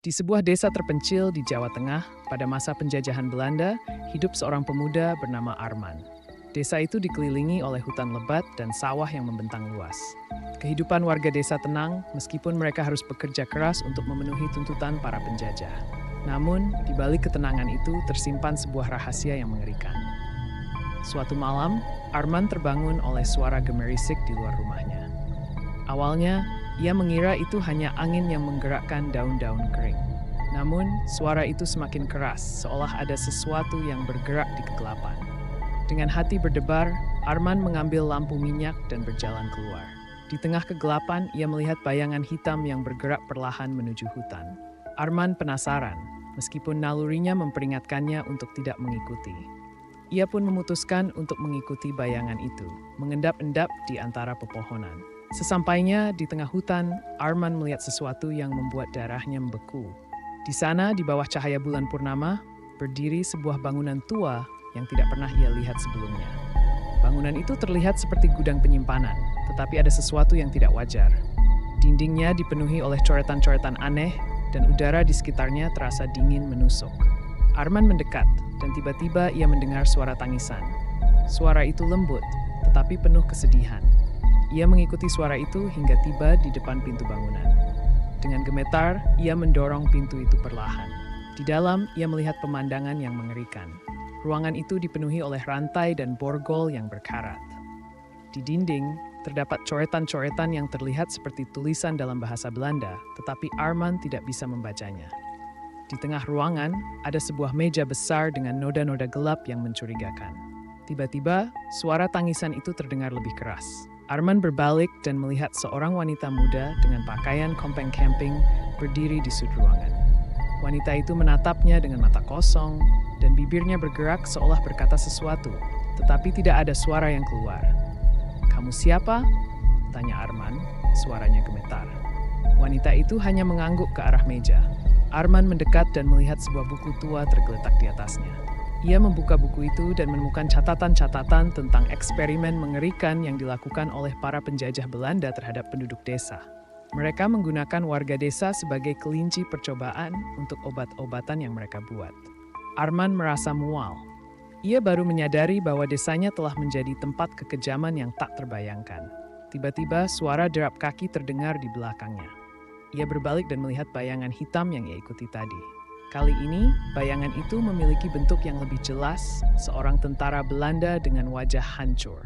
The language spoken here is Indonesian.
Di sebuah desa terpencil di Jawa Tengah, pada masa penjajahan Belanda, hidup seorang pemuda bernama Arman. Desa itu dikelilingi oleh hutan lebat dan sawah yang membentang luas. Kehidupan warga desa tenang, meskipun mereka harus bekerja keras untuk memenuhi tuntutan para penjajah. Namun, di balik ketenangan itu tersimpan sebuah rahasia yang mengerikan. Suatu malam, Arman terbangun oleh suara gemerisik di luar rumahnya. Awalnya, ia mengira itu hanya angin yang menggerakkan daun-daun kering. Namun, suara itu semakin keras, seolah ada sesuatu yang bergerak di kegelapan. Dengan hati berdebar, Arman mengambil lampu minyak dan berjalan keluar. Di tengah kegelapan, ia melihat bayangan hitam yang bergerak perlahan menuju hutan. Arman penasaran, meskipun nalurinya memperingatkannya untuk tidak mengikuti. Ia pun memutuskan untuk mengikuti bayangan itu, mengendap-endap di antara pepohonan. Sesampainya di tengah hutan, Arman melihat sesuatu yang membuat darahnya membeku. Di sana, di bawah cahaya bulan purnama, berdiri sebuah bangunan tua yang tidak pernah ia lihat sebelumnya. Bangunan itu terlihat seperti gudang penyimpanan, tetapi ada sesuatu yang tidak wajar. Dindingnya dipenuhi oleh coretan-coretan aneh, dan udara di sekitarnya terasa dingin menusuk. Arman mendekat, dan tiba-tiba ia mendengar suara tangisan. Suara itu lembut, tetapi penuh kesedihan. Ia mengikuti suara itu hingga tiba di depan pintu bangunan. Dengan gemetar, ia mendorong pintu itu perlahan. Di dalam, ia melihat pemandangan yang mengerikan. Ruangan itu dipenuhi oleh rantai dan borgol yang berkarat. Di dinding, terdapat coretan-coretan yang terlihat seperti tulisan dalam bahasa Belanda, tetapi Arman tidak bisa membacanya. Di tengah ruangan, ada sebuah meja besar dengan noda-noda gelap yang mencurigakan. Tiba-tiba, suara tangisan itu terdengar lebih keras. Arman berbalik dan melihat seorang wanita muda dengan pakaian kompeng camping berdiri di sudut ruangan. Wanita itu menatapnya dengan mata kosong dan bibirnya bergerak seolah berkata sesuatu, tetapi tidak ada suara yang keluar. "Kamu siapa?" tanya Arman, suaranya gemetar. Wanita itu hanya mengangguk ke arah meja. Arman mendekat dan melihat sebuah buku tua tergeletak di atasnya. Ia membuka buku itu dan menemukan catatan-catatan tentang eksperimen mengerikan yang dilakukan oleh para penjajah Belanda terhadap penduduk desa. Mereka menggunakan warga desa sebagai kelinci percobaan untuk obat-obatan yang mereka buat. Arman merasa mual. Ia baru menyadari bahwa desanya telah menjadi tempat kekejaman yang tak terbayangkan. Tiba-tiba suara derap kaki terdengar di belakangnya. Ia berbalik dan melihat bayangan hitam yang ia ikuti tadi. Kali ini, bayangan itu memiliki bentuk yang lebih jelas, seorang tentara Belanda dengan wajah hancur.